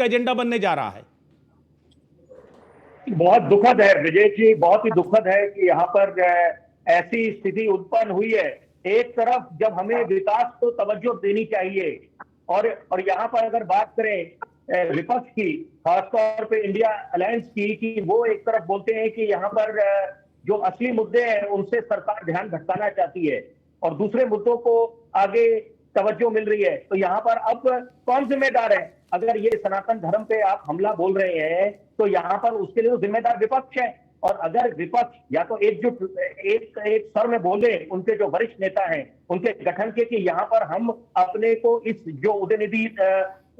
Agenda बनने जा रहा है। बहुत दुखद है विजय जी, बहुत ही दुखद है कि यहाँ पर ऐसी स्थिति उत्पन्न हुई है। एक तरफ जब हमें विकास को तवज्जो देनी चाहिए और यहाँ पर अगर बात करें विपक्ष की, खासतौर पे इंडिया अलायंस की, कि वो एक तरफ बोलते हैं कि यहाँ पर जो असली मुद्दे हैं उनसे सरकार ध्यान भटकाना चाहती है और दूसरे मुद्दों को आगे तवज्जो मिल रही है। तो यहाँ पर अब कौन जिम्मेदार है? अगर ये सनातन धर्म पे आप हमला बोल रहे हैं तो यहाँ पर उसके लिए तो जिम्मेदार विपक्ष है। और अगर विपक्ष या तो एकजुट एक स्वर में बोले, उनके जो वरिष्ठ नेता हैं उनके गठन के, कि यहाँ पर हम अपने को इस जो उदयनिधि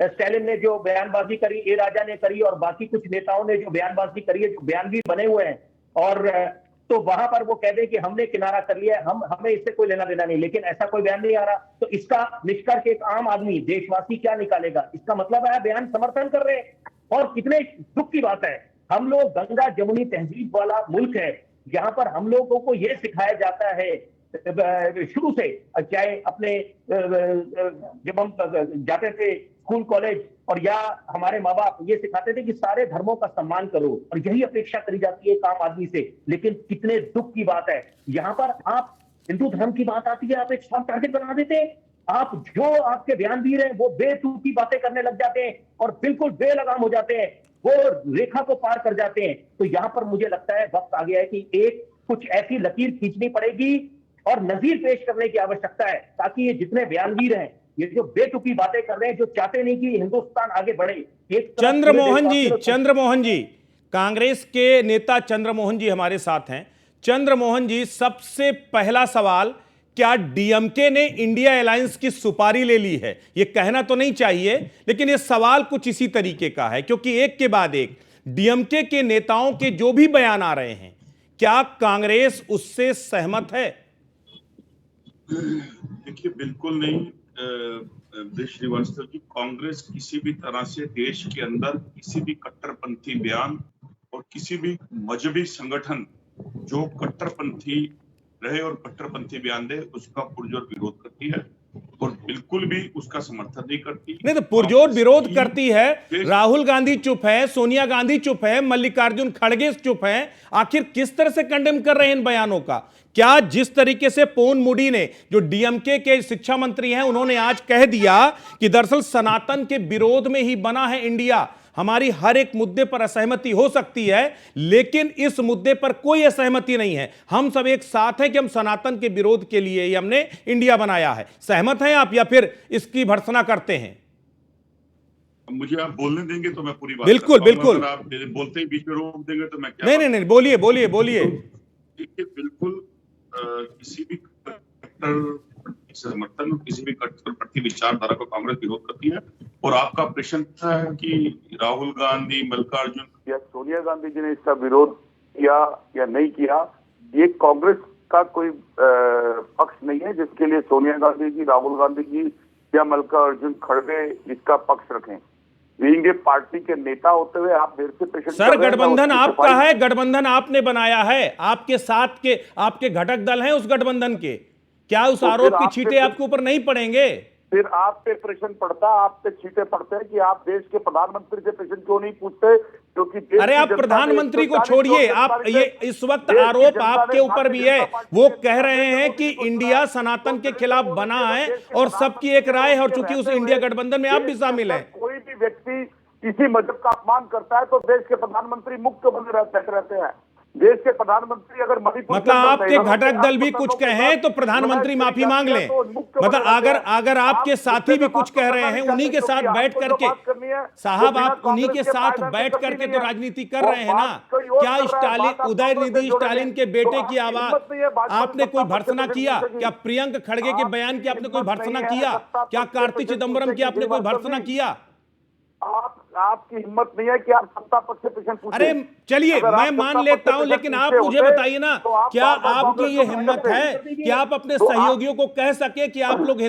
स्टालिन ने जो बयानबाजी करी, ए राजा ने करी और बाकी कुछ नेताओं ने जो बयानबाजी करी है, जो बयान भी बने हुए हैं, और तो वहां पर वो कह दे कि हमने किनारा कर लिया है, हमें इससे कोई लेना देना नहीं। लेकिन ऐसा कोई बयान नहीं आ रहा, तो इसका निष्कर्ष एक आम आदमी, देशवासी क्या निकालेगा? इसका मतलब है बयान समर्थन कर रहे हैं। और कितने दुख की बात है, हम लोग गंगा जमुनी तहजीब वाला मुल्क है, यहाँ पर हम लोगों को यह सिखाया जाता है शुरू से, चाहे अपने जब हम जाते थे स्कूल कॉलेज, और या हमारे माँ बाप ये सिखाते थे कि सारे धर्मों का सम्मान करो, और यही अपेक्षा करी जाती है एक आम आदमी से। लेकिन कितने दुख की बात है, यहाँ पर आप हिंदू धर्म की बात आती है, आप एक सॉफ्ट टारगेट बना देते हैं। आप जो आपके बयानवीर हैं वो बेतुकी बातें करने लग जाते हैं और बिल्कुल बेलगाम हो जाते हैं, वो रेखा को पार कर जाते हैं। तो यहाँ पर मुझे लगता है वक्त आ गया है कि एक कुछ ऐसी लकीर खींचनी पड़ेगी और नजीर पेश करने की आवश्यकता है, ताकि ये जितने बयानवीर हैं, ये जो बेतुकी बातें कर रहे हैं, जो चाहते नहीं कि हिंदुस्तान आगे बढ़े, एक चंद्रमोहन जी, कांग्रेस के नेता चंद्रमोहन जी हमारे साथ हैं। चंद्रमोहन जी, सबसे पहला सवाल, क्या डीएमके ने इंडिया अलायंस की सुपारी ले ली है? यह कहना तो नहीं चाहिए, लेकिन यह सवाल कुछ इसी तरीके का है, क्योंकि एक के बाद एक डीएमके के नेताओं के जो भी बयान आ रहे हैं, क्या कांग्रेस उससे सहमत है? देखिए, बिल्कुल नहीं श्रीवास्तव जी। कांग्रेस किसी भी तरह से देश के अंदर किसी भी कट्टरपंथी बयान और किसी भी मजहबी संगठन जो कट्टरपंथी रहे और कट्टरपंथी बयान दे, उसका पुरजोर विरोध करती है और बिल्कुल भी उसका समर्थन नहीं करती। नहीं तो पुरजोर विरोध करती है। राहुल गांधी चुप है, सोनिया गांधी चुप है, मल्लिकार्जुन खड़गे चुप है। आखिर किस तरह से कंडेम कर रहे हैं इन बयानों का? क्या जिस तरीके से पोन मुडी ने, जो डीएमके के शिक्षा मंत्री हैं, उन्होंने आज कह दिया कि दरअसल सनातन के विरोध में ही बना है इंडिया, हमारी हर एक मुद्दे पर असहमति हो सकती है लेकिन इस मुद्दे पर कोई असहमति नहीं है, हम सब एक साथ हैं कि हम सनातन के विरोध के लिए ही हमने इंडिया बनाया है। सहमत हैं आप या फिर इसकी भर्त्सना करते हैं? मुझे आप बोलने देंगे तो मैं पूरी बात बिल्कुल बिल्कुल। अगर आप बोलते ही बीच में रोक देंगे तो मैं क्या? नहीं, बोलिए बोलिए बोलिए। देखिए, बिल्कुल किसी भी समर्थन, किसी भी कट्टरपंथी विचारधारा को कांग्रेस विरोध करती है। और आपका प्रश्न था कि राहुल गांधी, मल्लिकार्जुन या सोनिया गांधी जी ने इसका विरोध किया या नहीं किया, ये कांग्रेस का कोई पक्ष नहीं है जिसके लिए सोनिया गांधी जी, राहुल गांधी जी या मल्लिकार्जुन खड़गे इसका पक्ष रखें। ये पार्टी के नेता होते हुए आप देर से पेशेंट सर, गठबंधन आपका है, गठबंधन आपने बनाया है, आपके साथ के आपके घटक दल हैं उस गठबंधन के, क्या उस आरोप की छींटे आपके ऊपर नहीं पड़ेंगे? फिर आप पे प्रश्न पड़ता, आप पे छींटे पड़ते हैं कि आप देश के प्रधानमंत्री से प्रश्न क्यों नहीं पूछते? क्योंकि अरे आप प्रधानमंत्री को छोड़िए, आप ये इस वक्त आरोप आपके ऊपर भी है। वो कह रहे हैं कि इंडिया सनातन के खिलाफ बना है और सबकी एक राय है, और चूंकि उस इंडिया गठबंधन में आप भी शामिल हैं। कोई भी व्यक्ति किसी मजहब का अपमान करता है तो देश के प्रधानमंत्री मुक्त बने रहते हैं। देश के प्रधानमंत्री अगर मणिपुर, मतलब आपके घटक दल भी कुछ कहें तो प्रधानमंत्री माफी मांग लें, मतलब अगर आपके साथी भी कुछ कह रहे हैं उन्हीं के साथ बैठ करके, साहब आप उन्हीं के साथ बैठ करके तो राजनीति कर रहे हैं ना। क्या स्टालिन, उदयनिधि स्टालिन के बेटे की आवाज आपने कोई भर्त्सना किया? क्या प्रियंक खड़गे के बयान की आपने कोई भर्त्सना किया? क्या कार्ति चिदंबरम की आपने कोई भर्त्सना किया? आपकी हिम्मत नहीं है कि आप सत्ता पक्ष से प्रश्न पूछें। अरे चलिए, मैं मान लेता हूं, लेकिन आप मुझे बताइए ना, क्या आपकी ये हिम्मत है कि आप अपने सहयोगियों को कह सके कि आप लोग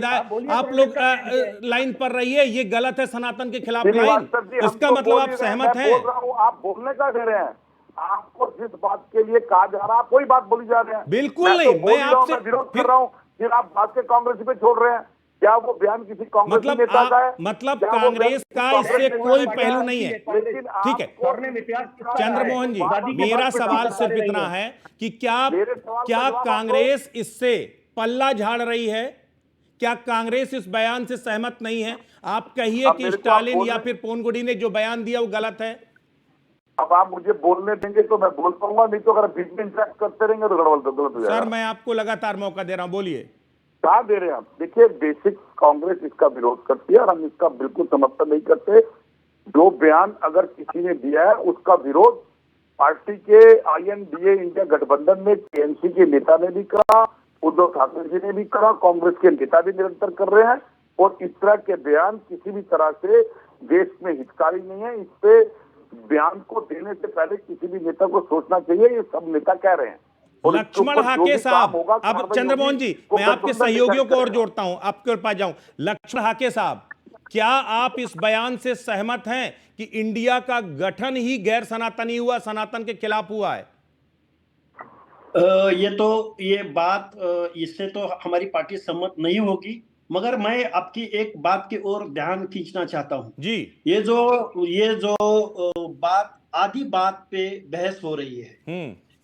लाइन पर रहिए, ये गलत है सनातन के खिलाफ लाइन? इसका मतलब आप सहमत हैं? आप बोलने का दे रहे हैं, आपको जिस बात के लिए कहा जा रहा है कोई बात बोली जा रहे हैं। बिल्कुल नहीं, मैं आपसे विरोध कर रहा हूँ, फिर आप बात के कांग्रेस पे छोड़ रहे हैं। क्या वो बयान किसी कांग्रेस मतलब नेता का है? मतलब क्या वो कांग्रेस का कांग्रेस इससे नेता कोई का पहलू है? नहीं है। लेकिन ठीक है स्वर्णिम इतिहास किसका है? चंद्रमोहन जी, आजादी के मेरा बाद से सवाल साथ सिर्फ रही इतना है कि क्या मेरे सवाल का क्या जवाब कांग्रेस इससे पल्ला झाड़ रही है? क्या कांग्रेस इस बयान से सहमत नहीं है? आप कहिए अब कि मेरे को आप स्टालिन या बोलने- फिर पोनगुडी ने जो बयान दिया वो गलत है। अब आप मुझे बोलने देंगे तो मैं बोल पाऊंगा, नहीं तो अगर बीच में इंटरेक्ट करते रहेंगे तो गलत हो सर जाएगा। मैं आपको लगातार मौका दे रहा हूं, बोलिए। कहा दे रहे हैं आप? देखिए, बेसिक कांग्रेस इसका विरोध करती है और हम इसका बिल्कुल समर्थन नहीं करते। जो बयान अगर किसी ने दिया है उसका विरोध पार्टी के INDA इंडिया गठबंधन में टीएमसी के नेता ने भी करा, उद्धव ठाकरे जी ने भी करा, कांग्रेस के नेता भी निरंतर कर रहे हैं। और इस तरह के बयान किसी भी तरह से देश में हितकारी नहीं है। इस पे बयान को देने से पहले किसी भी नेता को सोचना चाहिए ये सब नेता कह रहे हैं। और इसके लक्ष्मण ऊपर जो हाके भी साहब, काम होगा, अब कार्रवाई चंद्रमोहन होगी, जी वो मैं आपके गठबंधन सहयोगियों को और करेगा। जोड़ता हूं, आपके पास जाऊं। लक्ष्मण हाके साहब, क्या आप इस बयान से सहमत हैं कि इंडिया का गठन ही गैर सनातनी हुआ, सनातन के खिलाफ हुआ है? ये बात इससे तो हमारी पार्टी सम्मत नहीं होगी, मगर मैं आपकी एक बात की ओर ध्यान खींचना चाहता हूं जी। ये जो बात आधी बात पे बहस हो रही है।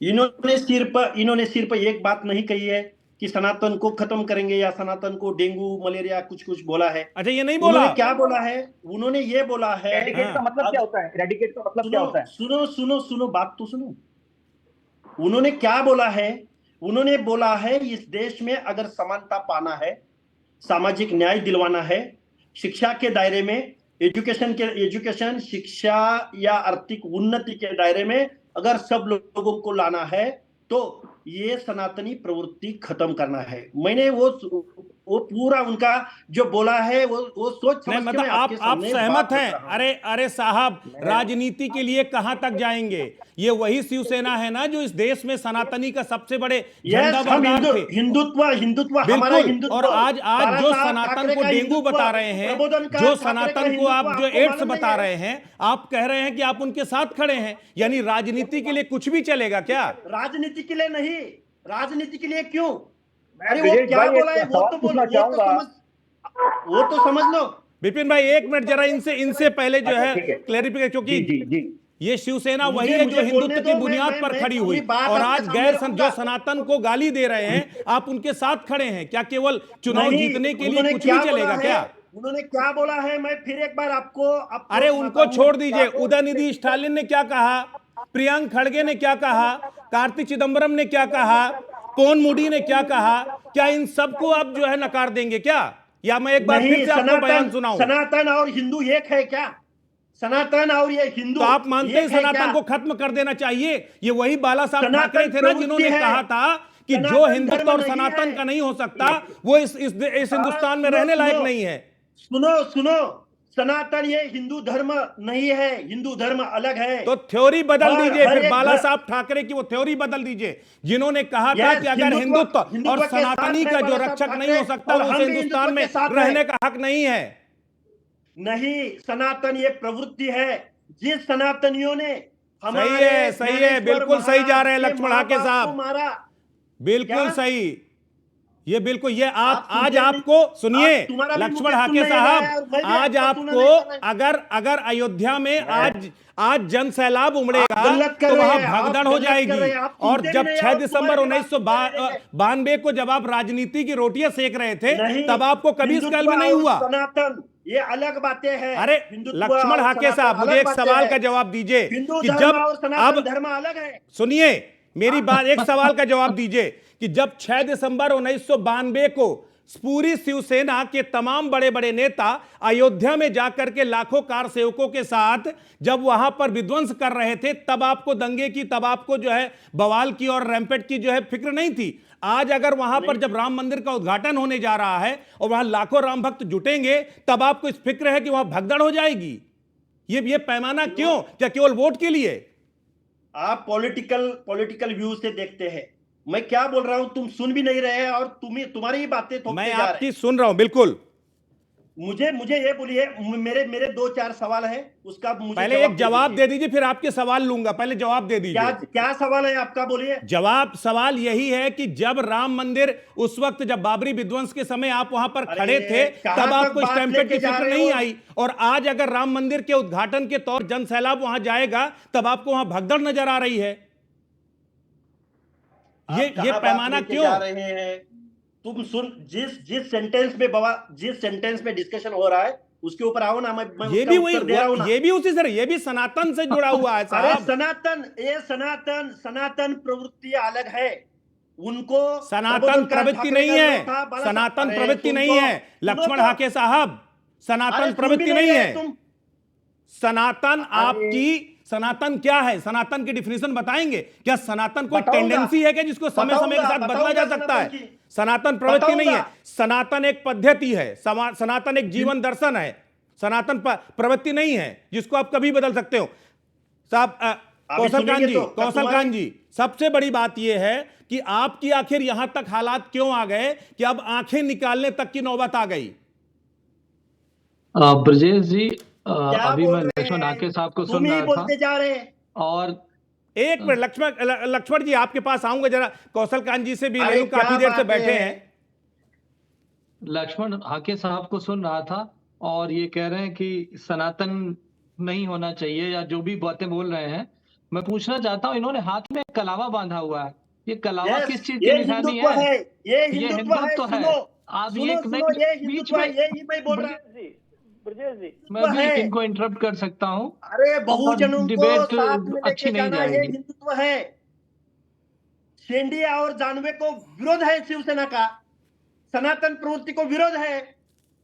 इन्होंने सिर्फ एक बात नहीं कही है कि सनातन को खत्म करेंगे या सनातन को डेंगू मलेरिया कुछ बोला है। अच्छा, ये नहीं बोला। उन्होंने क्या बोला है? उन्होंने ये बोला है, रेडिकेट का मतलब क्या होता है? रेडिकेट का मतलब क्या होता है? सुनो बात तो सुनो। उन्होंने क्या बोला है? उन्होंने बोला है इस देश में अगर समानता पाना है, सामाजिक न्याय दिलवाना है, शिक्षा के दायरे में एजुकेशन शिक्षा या आर्थिक उन्नति के दायरे में अगर सब लोगों को लाना है तो ये सनातनी प्रवृत्ति खत्म करना है। मैंने वो पूरा उनका जो बोला है वो सोच समझ के मतलब मैं आप आपके सामने सहमत बात कर हैं? रहा हूं। अरे साहब, राजनीति के लिए कहां तक जाएंगे? ये वही शिवसेना है ना जो इस देश में सनातनी का सबसे बड़े झंडा हम बरदार थे। हिंदुत्व हमारा बिल्कुल। हिंदुत्व। और आज जो बाला साहब सनातन ठाकरे को का डेंगू हिंदुत्व, बता रहे हैं, प्रबोधन का जो ठाकरे का सनातन को हिंदुत्व आप जो आपको एड्स मालूम नहीं बता है? रहे हैं, आप कह रहे हैं कि आप उनके साथ खड़े हैं, यानी राजनीति के लिए कुछ भी चलेगा क्या? राजनीति के लिए नहीं, राजनीति के लिए क्यों? मैं अरे वो विजय क्या भाई बोला है एक सवाल पूछना चाहूंगा। वो तो समझ लो। विपिन भाई एक मिनट जरा इनसे पहले जो अच्छा, है ठीक है। क्लैरिफिकेशन, क्योंकि जी जी जी ये शिवसेना मुझे- वही है जो मुझे हिंदुत्व बोलने की दो, बुनियाद मैं- पर मैं खड़ी पूरी हुई, बात और आपके आज सामने जो रखूंगा। सनातन को गाली दे रहे हैं, आप उनके साथ खड़े हैं। क्या केवल चुनाव नहीं, जीतने के लिए उन्होंने कुछ क्या भी चलेगा बोला क्या? है? उन्होंने क्या बोला है? मैं फिर एक बार आपको अरे सुनाता उनको हूं। छोड़ दीजिए। क्या- उदयनिधि स्टालिन ने क्या कहा, प्रियंक खड़गे ने क्या कहा, कार्ति चिदंबरम ने क्या कहा, पोन मुडी ने क्या कहा? क्या इन सबको आप जो है नकार देंगे क्या? या मैं एक बार नहीं, फिर से आपको बयान सुनाऊं? सनातन और हिंदू एक है क्या? सनातन और ये हिंदू तो आप मानते हैं एक है सनातन क्या? को खत्म कर देना चाहिए? ये वही बाला साहब सनातन ठाकरे थे ना प्रवृत्ति जिन्होंने है। कहा था कि जो सनातन हिंदुत्व धर्म और नहीं सनातन है। का नहीं हो सकता वो इस हिंदुस्तान में रहने लायक नहीं है। सुनो, सनातन ये हिंदू धर्म नहीं है, हिंदू धर्म अलग है। तो थ्योरी बदल दीजिए, हर फिर एक बाला साहब ठाकरे की वो थ्योरी बदल दीजिए जिन्होंने कहा था Yes, कि अगर हिंदुत्व हिंदुत्व और के साथ सनातनी है का जो बाला साहब रक्षक नहीं ठाकरे, हो सकता और वो हम उस भी हिंदुस्तान हिंदुत्व में के साथ रहने हैं। का हक नहीं है। नहीं, सनातन ये प्रवृत्ति है जिस सनातनियों ने सही है, ज्ञानेश्वर बिल्कुल सही जा रहे हैं महाराज के लक्ष्मण हाके माँ बाप साहब। को मारा। बिल्कुल क्या? सही। ये बिल्कुल, ये आप आज सुनते आपको नहीं- सुनिए आप- तुम्हारा भी लक्ष्मण मुझे हाके सुनना ही रहा है साहब, और मैं भी आज आपको सुनना आपको नहीं कर रहा। अगर अयोध्या में आज जन सैलाब उमड़ेगा आप गलत कर तो रहे वहां हैं, आप भगदड़ हो गलत कर जाएगी। रहे हैं, आप और सुनते जब भी नहीं, 6 आप दिसंबर तुम्हारी बात 1992 को जब आप राजनीति की रोटियां सेक रहे थे, नहीं, तब आपको कभी इस हिंदुत्व कल में नहीं और हुआ। सनातन ये अलग बातें हैं। अरे हिंदुत्व लक्ष्मण और हाके सनातन साहब, मुझे अलग एक बातें सवाल हैं। का जवाब दीजिए हिंदू कि धर्म जब और सनातन अब धर्म अलग है। सुनिए मेरी बात, एक सवाल का जवाब दीजिए कि जब 6 दिसंबर 1992 को पूरी शिवसेना के तमाम बड़े बड़े नेता अयोध्या में जाकर के लाखों कार सेवकों के साथ जब वहां पर विध्वंस कर रहे थे, तब आपको दंगे की, तब आपको जो है बवाल की और रैंपेट की जो है फिक्र नहीं थी। आज अगर वहां पर जब राम मंदिर का उद्घाटन होने जा रहा है और वहां लाखों राम भक्त जुटेंगे, तब आपको इस फिक्र है कि वहां भगदड़ हो जाएगी। ये पैमाना क्यों? क्या केवल वोट के लिए? आप पॉलिटिकल व्यू से देखते हैं। मैं क्या बोल रहा हूं तुम सुन भी नहीं रहे और तुम्हारी ही बातें थोपते मैं जा रहे आपकी हैं। सुन रहा हूं, बिल्कुल। मुझे मुझे ये बोलिए, मेरे मेरे 2-4 सवाल है, उसका मुझे पहले एक जवाब दे दीजिए, फिर आपके सवाल लूंगा। पहले जवाब दे क्या दीजिए। क्या सवाल है आपका, बोलिए। सवाल यही है कि जब राम मंदिर, उस वक्त जब बाबरी विध्वंस के समय आप वहां पर खड़े थे, कहां तब तक आपको बात स्टैम्पेड की लेके जा फिक्र रहे नहीं हो? आई, और आज अगर राम मंदिर के उद्घाटन के तौर जन सैलाब वहां जाएगा, तब आपको वहां भगदड़ नजर आ रही है। ये कहां बात पैमाना लेके क्यों? जा रहे हैं? तुम सुन, जिस सेंटेंस में डिस्कशन हो रहा है उसके ऊपर आओ ना, मैं ये उसका भी वही, उत्तर दे रहा हूं ना। ये भी उसी से, ये भी सनातन से जुड़ा हुआ है अरे साहब। सनातन प्रवृत्ति अलग है। उनको सनातन प्रवृत्ति नहीं है, सनातन प्रवृत्ति नहीं है लक्ष्मण हाके साहब, सनातन प्रवृत्ति नहीं है। सनातन आपकी, सनातन क्या है? सनातन की डिफिनेशन बताएंगे क्या? सनातन कोई टेंडेंसी है क्या जिसको समय समय के साथ बदला जा सकता है? सनातन प्रवृत्ति नहीं है, सनातन एक पद्धति है, सनातन एक जीवन दर्शन है, सनातन प्रवृत्ति नहीं है जिसको आप कभी बदल सकते हो। साहब कौशल कांत जी, सबसे बड़ी बात यह है कि आपकी आखिर यहां तक हालात क्यों आ गए कि अब आंखें निकालने तक की नौबत आ गई? ब्रजेश जी, अभी मैं लक्ष्मण हाके साहब को सुन रहा था, बोलते जा रहे हैं। और एक मिनट लक्ष्मण जी आपके पास आऊंगा, जरा कौशल कांत जी से भी ले लूं, काफी देर से बैठे हैं। लक्ष्मण हाके साहब को सुन रहा था और ये कह रहे हैं कि सनातन नहीं होना चाहिए या जो भी बातें बोल रहे हैं। मैं पूछना चाहता हूँ, इन्होंने हाथ में कलावा बांधा हुआ है, ये कलावा किस चीज की निशानी है? ये ये हिंदुत्व है। आप ये बीच में, मैं बोल रहा हूँ, मैं भी इनको इंटरप्ट कर सकता हूँ? अरे बहुजनों को डिबेट साथ में अच्छी लेके नहीं जाना, ये जाएगी। हिंदुत्व है। शेंडिया और जानवे को विरोध है शिवसेना का, सनातन प्रवृत्ति को विरोध है।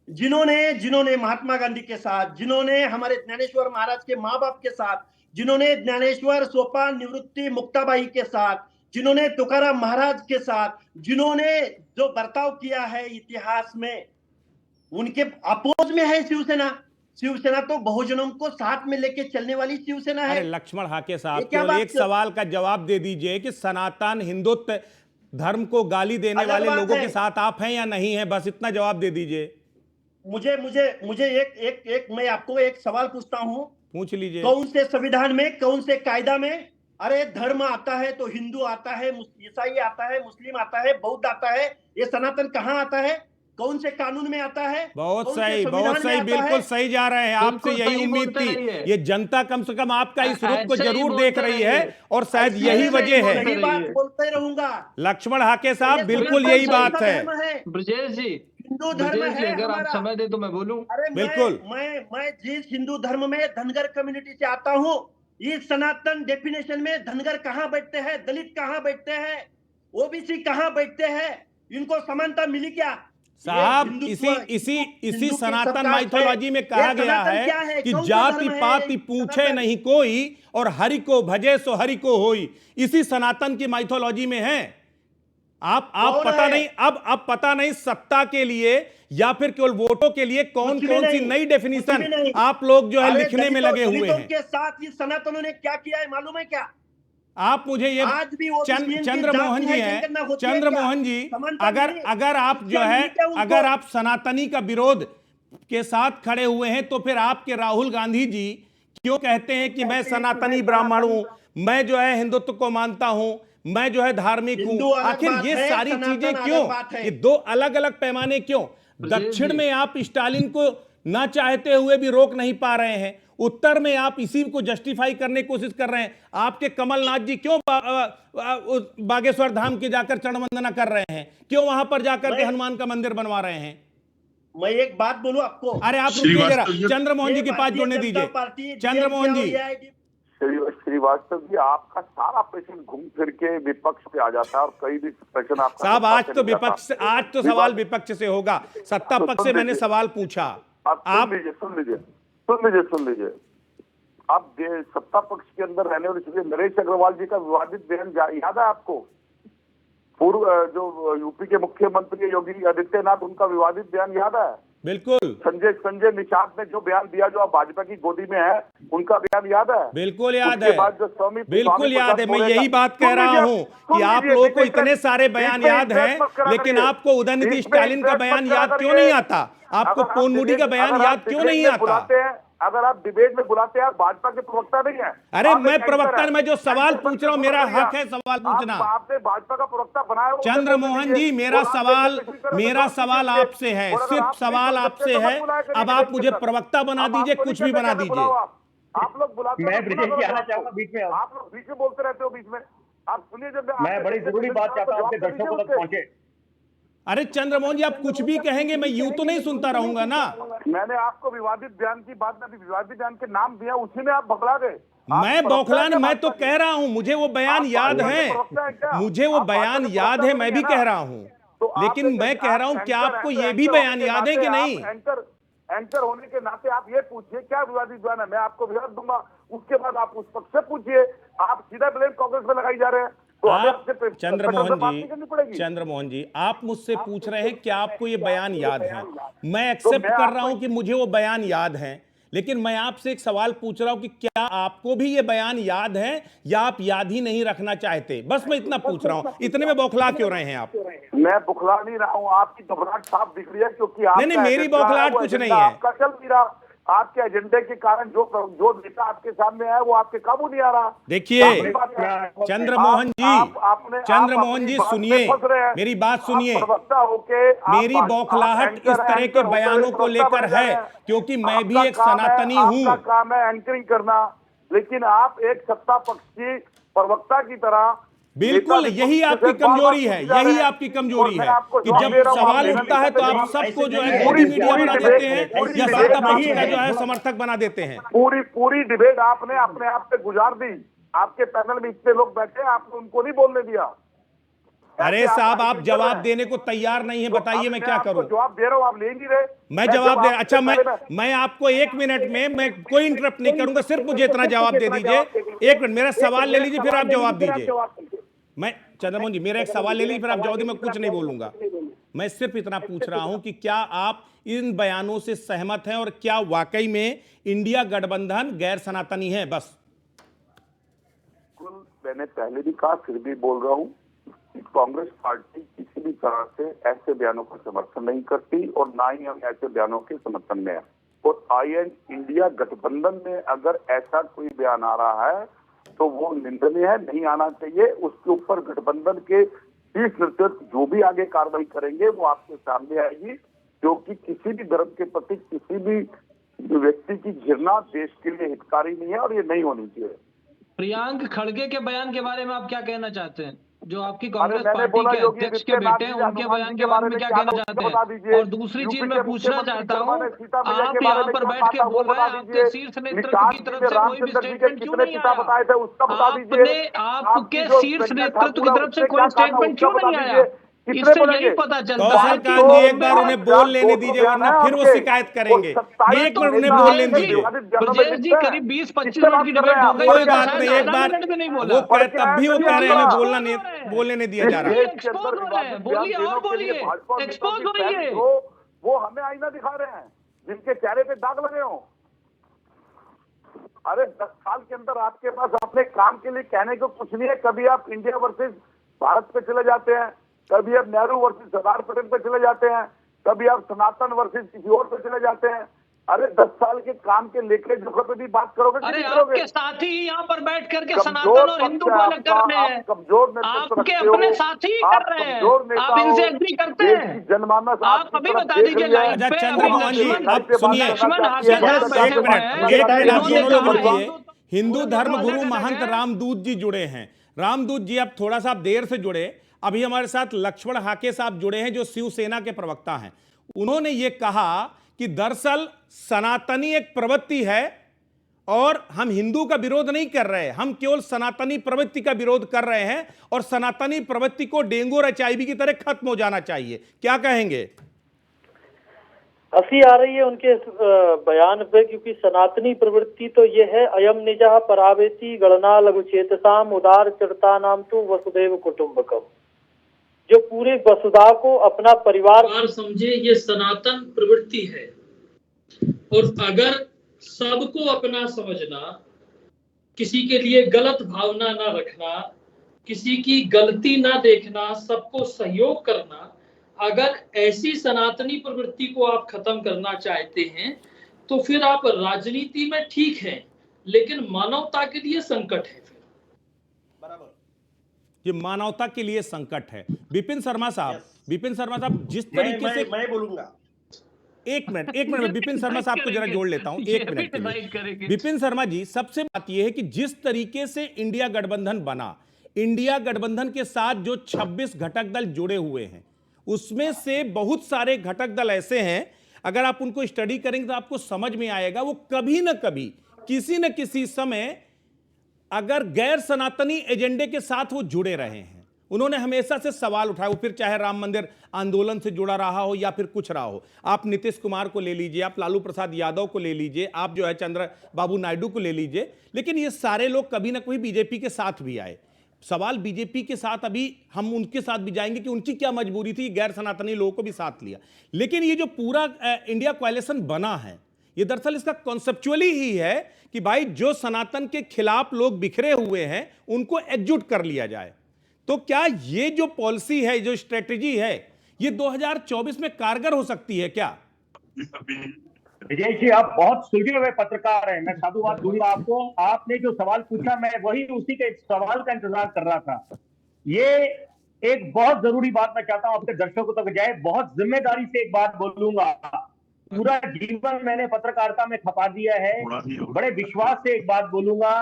जिन्होंने महात्मा गांधी के साथ, जिन्होंने हमारे ज्ञानेश्वर महाराज के माँ बाप के साथ, जिन्होंने ज्ञानेश्वर सोपान निवृत्ति मुक्ताबाई के साथ, जिन्होंने तुकाराम महाराज के साथ, जिन्होंने जो बर्ताव किया है इतिहास में, उनके अपोज में है शिवसेना। शिवसेना तो बहुजनों को साथ में लेके चलने वाली शिवसेना है। अरे लक्ष्मण हाके साहब, केवल एक सवाल का जवाब दे दीजिए कि सनातन हिंदुत्व धर्म को गाली देने वाले लोगों के साथ आप हैं या नहीं हैं, बस इतना जवाब दे दीजिए। मुझे एक मैं आपको एक सवाल पूछता हूं, पूछ लीजिए। कौन से संविधान में, कौन से कायदा में, अरे धर्म आता है तो हिंदू आता है, ईसाई आता है, मुस्लिम आता है, बौद्ध आता है, ये सनातन कहां आता है? कौन से कानून में आता है? बहुत सही, बिल्कुल सही जा रहे हैं। आपसे यही उम्मीद थी। ये जनता कम से कम आपका इस रुख को जरूर देख रही है और शायद यही वजह है। यही बात बोलते रहूंगा लक्ष्मण हाके साहब, बिल्कुल यही बात है। ब्रजेश जी, हिंदू धर्म है अगर आप समय दे तो मैं बोलूं। अरे बिल्कुल। मैं जिस हिंदू धर्म में धनगर कम्युनिटी से आता हूँ, इस सनातन डेफिनेशन में धनगर कहाँ बैठते हैं, दलित कहाँ बैठते हैं, ओबीसी कहाँ बैठते हैं? इनको समानता मिली क्या? साहब, इसी सनातन माइथोलॉजी में कहा गया है कि जाति पाति पूछे नहीं कोई और हरि को भजे सो हरि को होई। इसी सनातन की माइथोलॉजी में है। आप पता नहीं, अब पता नहीं सत्ता के लिए या फिर केवल वोटों के लिए कौन सी नई डेफिनेशन आप लोग जो है लिखने में लगे हुए हैं। के साथ इस सनातनों ने क्या किया है मालूम है क्या? आप मुझे ये चंद्रमोहन जी हैं, चंद्रमोहन जी, अगर आप जो है, अगर आप सनातनी का विरोध के साथ खड़े हुए हैं तो फिर आपके राहुल गांधी जी क्यों कहते हैं कि मैं सनातनी ब्राह्मण हूं, मैं जो है हिंदुत्व को मानता हूं, मैं जो है धार्मिक हूं? आखिर ये सारी चीजें क्यों? ये दो अलग अलग पैमाने क्यों? दक्षिण में आप स्टालिन को ना चाहते हुए भी रोक नहीं पा रहे हैं, उत्तर में आप इसी को जस्टिफाई करने की कोशिश कर रहे हैं। आपके कमलनाथ जी क्यों बागेश्वर धाम के जाकर चरण वंदना कर रहे हैं? क्यों वहां पर जाकर के हनुमान का मंदिर बनवा रहे हैं? मैं एक बात बोलूं आपको। अरे आप रुकिए जरा, चंद्रमोहन जी के पास जोड़ने दीजिए। चंद्रमोहन जी, श्रीवास्तव जी, आपका सारा प्रश्न घूम फिर के विपक्ष पे आ जाता है और कई भी प्रश्न आपका साहब आज तो सवाल विपक्ष से होगा, सत्ता पक्ष से मैंने सवाल पूछा। आप सुन लीजिए। आप सत्ता पक्ष के अंदर रहने वाले नरेश अग्रवाल जी का विवादित बयान याद है आपको? पूर्व जो यूपी के मुख्यमंत्री योगी आदित्यनाथ, उनका विवादित बयान याद है? बिल्कुल संजय निषाद ने जो बयान दिया, जो अब भाजपा की गोदी में है, उनका बयान याद है? बिल्कुल याद उसके है, बाद जो स्वामी बिल्कुल याद है। मैं बोले यही था- बात कह सुन रहा लीजिए, हूं सुन कि आप लीजिए, लोगों को बीच में इतने सारे बीच बयान में याद इंटरेस्ट हैं, मत करा लेकिन करिए। आपको उदयनिधि बीच में स्टालिन का इंटरेस्ट बयान मत करा याद क्यों करिए। नहीं आता? आपको अगर आप पोन मुडी का डिबेट- बयान अगर याद आप क्यों डिबेट नहीं में आता? बुलाते हैं, अगर आप डिबेट में बुलाते हैं, आप भाजपा के प्रवक्ता नहीं है। अरे आप मैं एक एंकर प्रवक्ता, है। मैं जो सवाल एंकर पूछ रहा हूं, बनके मेरा बोल रही हक है सवाल पूछना। आपने भाजपा का प्रवक्ता बनाया हो, उसे चंद्रमोहन बोलने जी, दीजिए। मेरा और आप सवाल जैसे किसी तरह से मेरा बात सवाल कीजिए। आपसे है, और अगर सिर्फ आप नहीं सवाल कर सकते आपसे तो मत है। बुलाया करिए अब आप डिबेट के मुझे अंदर। प्रवक्ता बना अब दीजिए, आपको कुछ नहीं भी कहते बना कैसे दीजिए। बुलाओ आप लोग बुलाते हो मैं तो सुना ब्रिजेश करो जी आना आपको। चाहूंगा बीच में। आप लोग बीच में बोलते रहते हो बीच में। आप सुनिए, जब मैं बड़ी जरूरी बात चाहता हूं आपके दर्शकों तक पहुंचे। अरे चंद्रमोहन जी, आप कुछ भी कहेंगे, मैं यूं तो नहीं सुनता रहूंगा ना। मैंने आपको विवादित बयान की बात में, अभी विवादित बयान के नाम दिया, उसी में आप बखला गए। आप मैं प्रवक्ता बौखलान, हैं मैं तो भाजपा के? कह रहा हूं, मुझे वो बयान आप याद भाजपा के है, प्रवक्ता हैं क्या? मुझे वो आप भाजपा बयान के याद प्रवक्ता है, तो मैं नहीं भी है ना? कह रहा हूं। तो आप लेकिन मैं कह रहा हूं, क्या आपको ये भी बयान याद है कि नहीं? एंकर होने के नाते आप ये पूछिए क्या विवादित बयान है, मैं आपको विवाद दूंगा। उसके बाद आप उस पक्ष से पूछिए। आप सीधा ब्लेम कांग्रेस में लगाई जा रहे हैं, तो हमें आप आपसे चंद्रमोहन बात नहीं करनी पड़ेगी। चंद्रमोहन जी, आप मुझसे पूछ रहे हैं क्या आपको ये बयान याद है। मैं तो एक्सेप्ट मैं कर रहा आपको- हूं कि मुझे वो बयान याद है, लेकिन मैं आपसे एक सवाल पूछ रहा हूं कि क्या आपको भी ये बयान याद है, या आप याद ही नहीं रखना चाहते? बस मैं इतना पूछ रहा हूं। इतने में बौखला क्यों रहे हैं आप? मैं बुखला नहीं रहा हूँ, आपकी घबराहट साफ दिख रही है, क्योंकि नहीं, मेरी बौखलाहट कुछ नहीं है। आपका चल नहीं रहा। आपके एजेंडे के कारण जो नेता आपके सामने है, वो आपके काबू नहीं आ रहा। देखिए चंद्रमोहन जी, सुनिए, मेरी बात सुनिए। प्रवक्ता होके मेरी बौखलाहट इस तरह के बयानों को लेकर है, क्योंकि मैं भी एक सनातनी हूं। आपका काम है एंकरिंग करना, लेकिन आप एक सत्ता पक्ष की प्रवक्ता की तरह बिल्कुल, यही आपकी कमजोरी है, यही आपकी कमजोरी है कि जब सवाल उठता है तो आप सबको जो है गोदी मीडिया बना देते हैं, या सत्ता पक्ष का जो है समर्थक बना देते हैं। पूरी डिबेट आपने अपने आप पे गुजार दी। आपके पैनल में इतने लोग बैठे, आपने उनको नहीं बोलने दिया। अरे साहब, आप जवाब देने को तैयार नहीं है, बताइए मैं क्या करूं? जवाब दे रहा हूं, आप ले नहीं रहे। मैं जवाब दे, अच्छा मैं आपको 1 मिनट में, मैं कोई इंटरप्ट नहीं करूंगा, सिर्फ मुझे इतना जवाब दे दीजिए। 1 मिनट मेरा सवाल ले लीजिए, फिर आप जवाब दीजिए। मैं चंद्रमोहन जी, मेरा एक सवाल ले लीजिए, फिर आप जवाब दीजिए, मैं कुछ नहीं बोलूंगा। मैं सिर्फ इतना पूछ रहा हूं कि क्या आप इन बयानों से सहमत हैं, और क्या वाकई में इंडिया गठबंधन गैर सनातनी है? बस मैंने पहले भी कहा, फिर भी बोल रहा हूं, कांग्रेस पार्टी किसी भी तरह से ऐसे बयानों का समर्थन नहीं करती, और ना ही हम ऐसे बयानों के समर्थन में है। और इंडिया गठबंधन में अगर ऐसा कोई बयान आ रहा है तो वो निंदनीय है, नहीं आना चाहिए। उसके ऊपर गठबंधन के शीर्ष नेतृत्व जो भी आगे कार्रवाई करेंगे वो आपके सामने आएगी, क्योंकि किसी भी धर्म के प्रति किसी भी व्यक्ति की घृणा देश के लिए हितकारी नहीं है, और ये नहीं होनी चाहिए। प्रियांक खड़गे के बयान के बारे में आप क्या कहना चाहते हैं, जो आपकी कांग्रेस मैंने पार्टी बोला के योगी अध्यक्ष के आदित्यनाथ बेटे हैं, जी उनके हनुमान बयान जी के बारे में क्या कहना बता चाहते हैं? दीजिए। और दूसरी चीज मैं पूछना चाहता हूँ, आप के यहाँ बारे पर में बैठ के क्या बोल रहे हैं बता आपके दीजिए। शीर्ष नेतृत्व निषाद की जी तरफ ने से कोई भी रामचंद्र जी के स्टेटमेंट क्यों कितने नहीं पिता बताए थे, उसका बता दीजिए। आपके शीर्ष नेतृत्व की तरफ से कोई स्टेटमेंट क्यों नहीं आया? कितने इससे बोलेंगे? यही पता चलता कौशल है कांत जी, एक बार उन्हें बोल लेने दीजिए, वरना फिर वो शिकायत करेंगे। एक मिनट उन्हें बोल लेने दीजिए। ब्रजेश जी करीब 20-25 मिनट की डिबेट हो गई, कोई बात नहीं, एक बार भी नहीं वो बोला। तब भी वो कह रहे हैं हमें बोलना नहीं, बोलने नहीं दिया जा रहा। एक्सपोज हो रहे हैं, बोलिए और बोलिए, एक्सपोज होइए। वो हमें आईना दिखा रहे हैं, जिनके चेहरे पे दाग लगे हों। अरे 10 साल के अंदर आपके पास अपने काम के लिए कहने को कुछ नहीं है। कभी आप इंडिया वर्सेस भारत पे चले जाते हैं, कभी आप नेहरू वर्सेस सरदार पटेल पे चले जाते हैं, कभी आप सनातन वर्सेस किसी और पे चले जाते हैं। अरे 10 साल के काम के लेके जोखों पे भी बात करोगे कि अरे नहीं करोगे? आपके साथी यहाँ पर बैठ करके कमजोर सनातन और हिंदू को अलग कर रहे हैं। कमजोर नेतृत्व आपके रखते हो, अपने साथी कर रहे हैं, आप इनसे एग्री करते हैं? जनमानस आप अभी बता दीजिए लाइव अच्छा पे, चंद्रमोहन जी, अब सुनिए, लक्ष्मण आगे एक मिनट आप दोनों लोग रुकिए। हिंदू धर्म दोनों गुरु अलग महंत हैं। रामदूत जी जुड़े हैं। रामदूत जी, अब थोड़ा सा आप देर से जुड़े, अभी हमारे साथ लक्ष्मण हाके साहब जुड़े हैं, जो शिवसेना के प्रवक्ता हैं। उन्होंने ये कहा कि दरअसल सनातनी एक प्रवृत्ति है, और हम हिंदू का विरोध नहीं कर रहे, हम केवल सनातनी प्रवृत्ति का विरोध कर रहे हैं, और सनातनी प्रवृत्ति को डेंगू और एचआईवी की तरह खत्म हो जाना चाहिए। क्या कहेंगे? हंसी आ रही है उनके बयान पे, क्योंकि सनातनी प्रवृत्ति तो ये है, अयम निजः परावेति गणना लघुचेतसाम उदार चरता नाम तु वसुदेव कुटुंबकम। जो पूरे वसुधा को अपना परिवार समझे, ये सनातन प्रवृत्ति है। और अगर सबको अपना समझना, किसी के लिए गलत भावना ना रखना, किसी की गलती ना देखना, सबको सहयोग करना, अगर ऐसी सनातनी प्रवृत्ति को आप खत्म करना चाहते हैं तो फिर आप राजनीति में ठीक हैं, लेकिन मानवता के लिए संकट है। फिर बराबर, ये मानवता के लिए संकट है। विपिन शर्मा साहब, Yes. विपिन शर्मा साहब, जिस तरीके से मैं बोलूंगा। एक मिनट में विपिन शर्मा साहब को जरा जोड़ लेता हूं, एक मिनट के लिए। विपिन शर्मा जी, सबसे बात यह है कि जिस तरीके से इंडिया गठबंधन बना, इंडिया गठबंधन के साथ जो 26 घटक दल जुड़े हुए हैं, उसमें से बहुत सारे घटक दल ऐसे हैं, अगर आप उनको स्टडी करेंगे तो आपको समझ में आएगा, वो कभी ना कभी किसी न किसी समय अगर गैर सनातनी एजेंडे के साथ वो जुड़े रहे हैं। उन्होंने हमेशा से सवाल उठाया, वो फिर चाहे राम मंदिर आंदोलन से जुड़ा रहा हो या फिर कुछ रहा हो। आप नीतीश कुमार को ले लीजिए, आप लालू प्रसाद यादव को ले लीजिए, आप जो है चंद्रबाबू नायडू को ले लीजिए, लेकिन ये सारे लोग कभी ना कभी बीजेपी के साथ भी आए। सवाल बीजेपी के साथ, अभी हम उनके साथ भी जाएंगे कि उनकी क्या मजबूरी थी, गैर सनातनी लोगों को भी साथ लिया। लेकिन ये जो पूरा इंडिया कोएलिशन बना है, ये दरअसल इसका कॉन्सेप्चुअली ही है कि भाई जो सनातन के खिलाफ लोग बिखरे हुए हैं उनको एकजुट कर लिया जाए। तो क्या ये जो पॉलिसी है, जो स्ट्रेटेजी है, ये 2024 में कारगर हो सकती है क्या? विजय जी, आप बहुत सुलझे हुए पत्रकार हैं, मैं साधुवाद दूंगा आपको। आपने जो सवाल पूछा, मैं वही उसी के सवाल का इंतजार कर रहा था। ये एक बहुत जरूरी बात मैं चाहता हूं आपके दर्शकों तक जाए, बहुत जिम्मेदारी से एक बात बोलूंगा। पूरा जीवन मैंने पत्रकारिता में खपा दिया है, बड़े विश्वास से एक बात बोलूंगा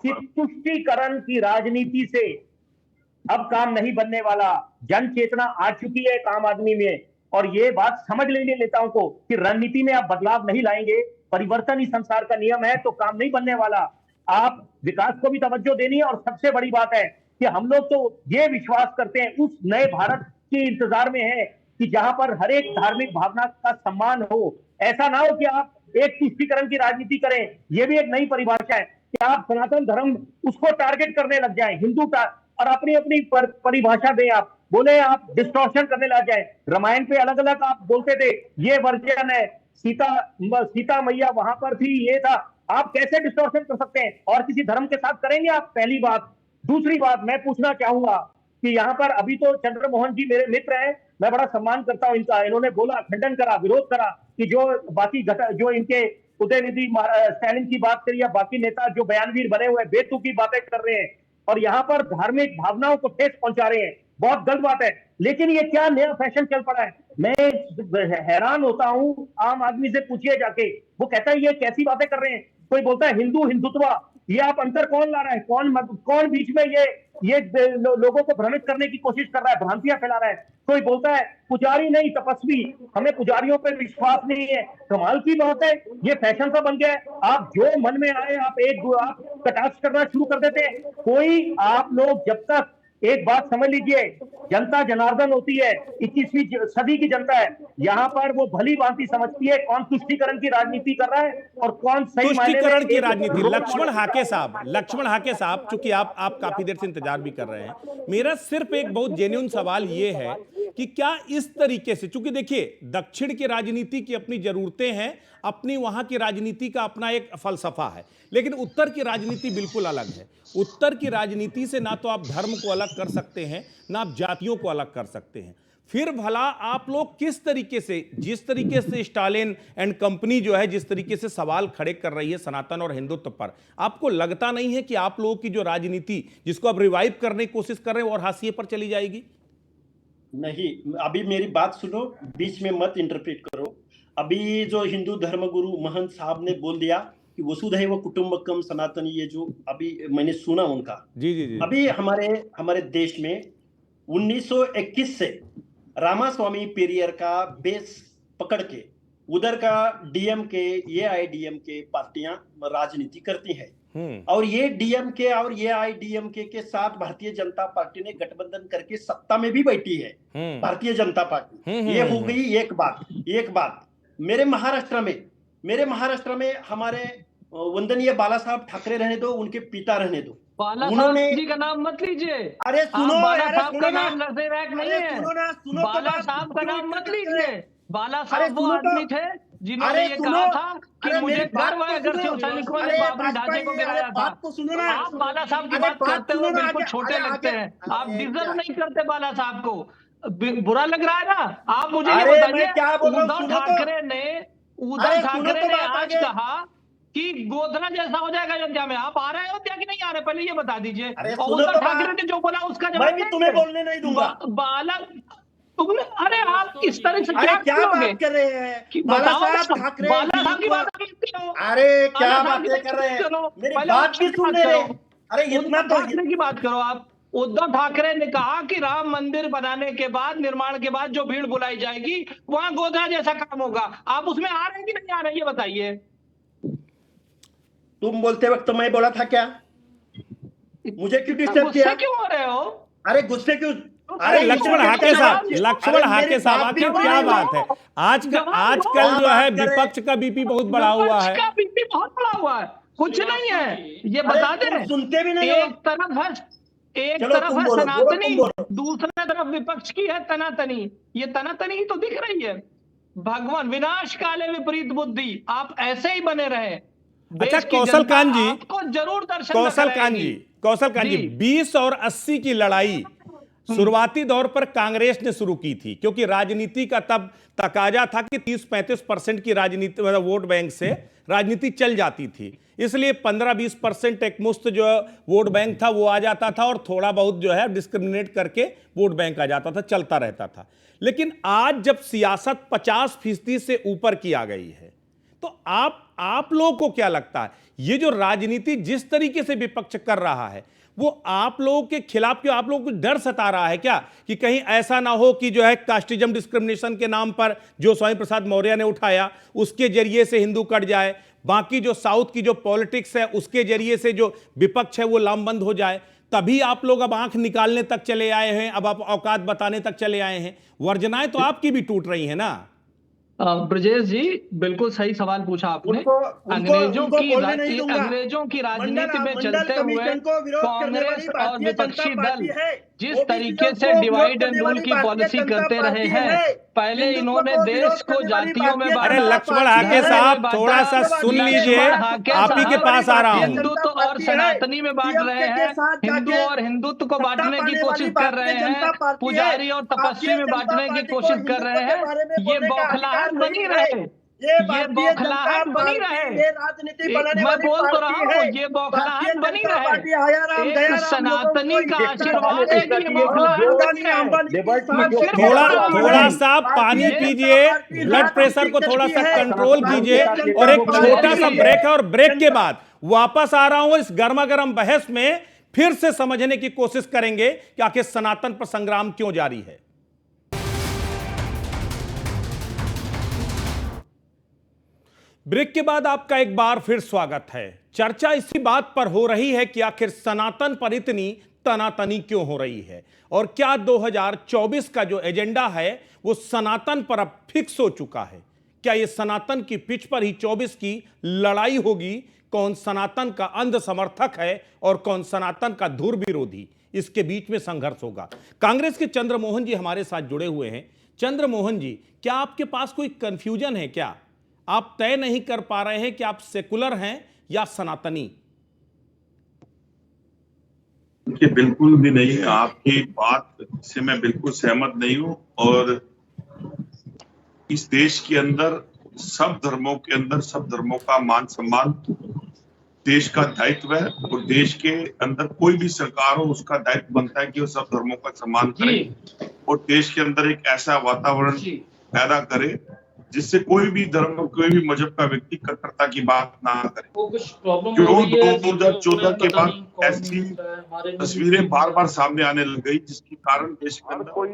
कि तुष्टीकरण की राजनीति से अब काम नहीं बनने वाला। जन चेतना आ चुकी है आम आदमी में, और ये बात समझ लेने नेताओं को कि रणनीति में आप बदलाव नहीं लाएंगे, परिवर्तन ही संसार का नियम है, तो काम नहीं बनने वाला। आप विकास को भी तवज्जो देनी है, और सबसे बड़ी बात है कि हम लोग तो ये विश्वास करते हैं, उस नए भारत के इंतजार में है कि जहां पर हर एक धार्मिक भावना का सम्मान हो। ऐसा ना हो कि आप एक तुष्टीकरण की राजनीति करें। यह भी एक नई परिभाषा है कि आप सनातन धर्म उसको टारगेट करने लग जाएं, और अपनी अपनी परिभाषा दें। आप बोले आप डिस्टॉर्शन करने लग जाए। रामायण पे अलग अलग आप बोलते थे, ये वर्जन है, सीता मैया वहां पर थी, ये था। आप कैसे डिस्टॉर्शन कर सकते हैं? और किसी धर्म के साथ करेंगे आप? पहली बात। दूसरी बात मैं पूछना चाहूंगा कि यहाँ पर अभी तो चंद्रमोहन जी मेरे मित्र हैं, मैं बड़ा सम्मान करता हूं इनका। इन्होंने बोला, खंडन करा, विरोध करा कि जो बाकी जो इनके उदयनिधि स्टैलिन की बात करी या बाकी नेता जो बयानवीर बने हुए बेतुकी बातें कर रहे हैं और यहाँ पर धार्मिक भावनाओं को ठेस पहुंचा रहे हैं, बहुत गलत बात है। लेकिन ये क्या नया फैशन चल पड़ा है? मैं हैरान होता हूं। आम आदमी से पूछिए जाके, वो कहता है ये कैसी बातें कर रहे हैं। कोई बोलता है हिंदुत्व, ये आप अंतर कौन ला रहा है? कौन बीच में ये लोगों को भ्रमित करने की कोशिश कर रहा है, भ्रांतियां फैला रहा है। कोई बोलता है पुजारी नहीं तपस्वी, हमें पुजारियों पर विश्वास नहीं है। कमाल की बात है, ये फैशन सा बन गया है। आप जो मन में आए आप कटाक्ष करना शुरू कर देते हैं। कोई आप लोग जब तक एक बात समझ लीजिए, जनता जनार्दन होती है, 21वीं सदी की जनता है। यहाँ पर वो भली भांति समझती है कौन तुष्टीकरण की राजनीति कर रहा है और कौन सही तुष्टीकरण की राजनीति। लक्ष्मण हाके साहब, चूंकि आप काफी देर से इंतजार भी कर रहे हैं, मेरा सिर्फ एक बहुत जेन्युइन सवाल ये है कि क्या इस तरीके से, चूंकि देखिए दक्षिण की राजनीति की अपनी जरूरतें हैं, अपनी वहां की राजनीति का अपना एक फलसफा है, लेकिन उत्तर की राजनीति बिल्कुल अलग है। उत्तर की राजनीति से ना तो आप धर्म को अलग कर सकते हैं, ना आप जातियों को अलग कर सकते हैं। फिर भला आप लोग किस तरीके से, जिस तरीके से स्टालिन एंड कंपनी जो है जिस तरीके से सवाल खड़े कर रही है सनातन और हिंदुत्व पर, आपको लगता नहीं है कि आप लोगों की जो राजनीति जिसको आप रिवाइव करने की कोशिश कर रहे हैं और हाशिए पर चली जाएगी? नहीं, अभी मेरी बात सुनो, बीच में मत इंटरप्रेट करो। अभी जो हिंदू धर्मगुरु महंत साहब ने बोल दिया कि वसुधैव कुटुंबकम सनातन, ये जो अभी मैंने सुना उनका, जी। अभी हमारे देश में 1921 से रामास्वामी पेरियर का बेस पकड़ के उधर का डीएमके, एआईडीएमके पार्टियां राजनीति करती हैं, और ये डीएमके और एआईडीएमके के साथ भारतीय जनता पार्टी ने गठबंधन करके सत्ता में भी बैठी है, भारतीय जनता पार्टी। ये हो गई एक बात। मेरे महाराष्ट्र में हमारे वंदनीय बाला साहब ठाकरे रहने दो, उनके पिता रहने दो, बाला साहब उन्होंने जी का नाम मत लीजिए। अरे सुनो, बाला अरे साहब सुनो का ना, नाम नजर रैक नहीं अरे है। सुनो ना, सुनो तो बाला बात, साहब का क्यों नाम मत इतना करते लीजिए। हैं? बाला अरे साहब वो सुनो तो, आदमी थे जिन्होंने अरे ये सुनो, कहा था कि अरे मुझे मेरी बात गर्व है तो अगर शिव सुनो, सैनिकों ने अरे बाबरी ढांचे वाजपेयी, को अरे गिराया था। बात तो सुनो ना, आप बाला साहब की अरे बात बात करते सुनो हो ना, बिल्कुल आगे, छोटे अरे लगते आगे, हैं, आप अरे डिजर्व क्या, नहीं करते बाला साहब को। बुरा लग रहा है ना? आप मुझे ये अरे मैं बताइए, क्या बोल रहा हूँ, उद्धव सुनो तो, ठाकरे ने अरे सुनो तो बात आज आगे, कहा कि गोधरा जैसा हो जाएगा अयोध्या में। आप आ रहे हो अयोध्या कि नहीं आ रहे, पहले ये बता दीजिए। अरे और सुनो उद्धव तो ठाकरे बात, ने जो बोला उसका मैं जवाब भी तुम्हें देंगे। बोलने नहीं दूंगा। बाला तुमने, अरे आप इस तरह से अरे क्या क्या बोलोगे बात कर रहे हैं, कि बाला बताओ साहब ना, ठाकरे बाला जी साहब की को, बात आप क्यों हो? अरे क्या बाला साहब की बातें कर रहे हैं, चलो, मेरी पहले बात उद्धव भी की सुन बात ले रहे, करो। अरे इतना उद्धव तो ठाकरे की बात करो आप। उद्धव ठाकरे ने कहा कि राम मंदिर बनाने के बाद, निर्माण के बाद जो भीड़ बुलाई जाएगी वहां गोधरा जैसा काम होगा। आप उसमें आ रहे हैं कि नहीं आ रहे हैं, ये बताइए। तुम बोलते वक्त तो मैं बोला था क्या? मुझे क्यों डिस्टर्ब किया? गुस्से क्यों हो रहे हो? अरे गुस्से क्यों? अरे लक्ष्मण हाके साहब, लक्ष्मण हाके साहब, आखिर क्या बात है? आजकल जो है विपक्ष का बीपी बहुत बढ़ा हुआ है। विपक्ष का बीपी बहुत बढ़ा हुआ है, कुछ नहीं है, ये अरे बता तुम दें। सुनते भी नहीं हो। एक तरफ है, एक चलो तरफ तुम है बोलो, सनातनी, तुम बोलो। दूसरे तरफ विपक्ष की है तनातनी। ये तनातनी ही तो दिख रही है। भगवान विनाश काले विपरीत बुद्धि, आप ऐसे ही बने रहे। अच्छा देश की कौशल जनता कांत जी, आपको जरूर दर्शन कौशल कांत कराएगी। जी, कौशल कांत जी, 20 और 80 की लड़ाई शुरुआती दौर पर कांग्रेस ने शुरू की थी, क्योंकि राजनीति का तब तकाजा था कि 30-35% की राजनीति, मतलब वोट बैंक से राजनीति चल जाती थी। इसलिए 15-20% एक मुश्त जो वोट बैंक था वो आ जाता था, और थोड़ा बहुत जो है डिस्क्रिमिनेट करके वोट बैंक आ जाता था, चलता रहता था। लेकिन आज जब सियासत 50% से ऊपर की आ गई है, तो आप लोगों को क्या लगता है, ये जो राजनीति जिस तरीके से विपक्ष कर रहा है, वो आप लोगों के खिलाफ, क्यों आप लोगों को डर सता रहा है क्या, कि कहीं ऐसा ना हो कि जो है कास्टिज्म डिस्क्रिमिनेशन के नाम पर जो स्वामी प्रसाद मौर्य ने उठाया उसके जरिए से हिंदू कट जाए, बाकी जो साउथ की जो पॉलिटिक्स है उसके जरिए से जो विपक्ष है वो लामबंद हो जाए? तभी आप लोग अब आंख निकालने तक चले आए हैं, अब आप औकात बताने तक चले आए हैं। वर्जनाएं तो आपकी भी टूट रही है ना। ब्रजेश जी, बिल्कुल सही सवाल पूछा आपने। अंग्रेजों की राजनीति में चलते हुए कांग्रेस और विपक्षी दल जिस तरीके से डिवाइड एंड रूल की पॉलिसी करते रहे हैं, पहले इन्होंने देश को जातियों में बांटा। अरे लक्ष्मण हाके साहब, थोड़ा सा सुन लीजिए, आप ही के पास आ रहा हूं। हिंदुत्व और सनातनी में बांट रहे हैं, हिंदू और हिंदुत्व को बांटने की कोशिश कर रहे हैं, पुजारी और तपस्वी में बांटने की कोशिश कर रहे हैं। ये बौखलाहट बनी रहे, ये बौखलाहट बनी रहे। मैं बोल तो रहा हूँ, ये बौखलाहट बनी रहे। एक सनातनी का आशीर्वाद है कि ये बौखलाहट बनी रहे। थोड़ा सा पानी पीजिए, ब्लड प्रेशर को थोड़ा सा कंट्रोल कीजिए, और एक छोटा सा ब्रेक है, और ब्रेक के बाद वापस आ रहा हूं। इस गर्मा गर्म बहस में फिर से समझने की कोशिश करेंगे कि आखिर सनातन पर संग्राम क्यों जारी है। ब्रेक के बाद आपका एक बार फिर स्वागत है। चर्चा इसी बात पर हो रही है कि आखिर सनातन पर इतनी तनातनी क्यों हो रही है, और क्या 2024 का जो एजेंडा है वो सनातन पर अब फिक्स हो चुका है। क्या ये सनातन की पिच पर ही 24 की लड़ाई होगी? कौन सनातन का अंध समर्थक है और कौन सनातन का धुर विरोधी, इसके बीच में संघर्ष होगा। कांग्रेस के चंद्रमोहन जी हमारे साथ जुड़े हुए हैं। चंद्रमोहन जी, क्या आपके पास कोई कंफ्यूजन है? क्या आप तय नहीं कर पा रहे हैं कि आप सेकुलर हैं या सनातनी? देखिए, बिल्कुल भी नहीं है। आपकी बात से मैं बिल्कुल सहमत नहीं हूं, और इस देश के अंदर सब धर्मों के अंदर सब धर्मों का मान सम्मान देश का दायित्व है, और देश के अंदर कोई भी सरकार हो उसका दायित्व बनता है कि वो सब धर्मों का सम्मान करे और देश के अंदर एक ऐसा वातावरण पैदा करे जिससे कोई भी धर्म, कोई भी मजहब का व्यक्ति कट्टरता की बात ना करे। वो कुछ प्रॉब्लम क्यों हो रही है 2014 के बाद कौन ऐसी तस्वीरें बार बार सामने आने लग गई, जिसके कारण देश के हर अंदर कोई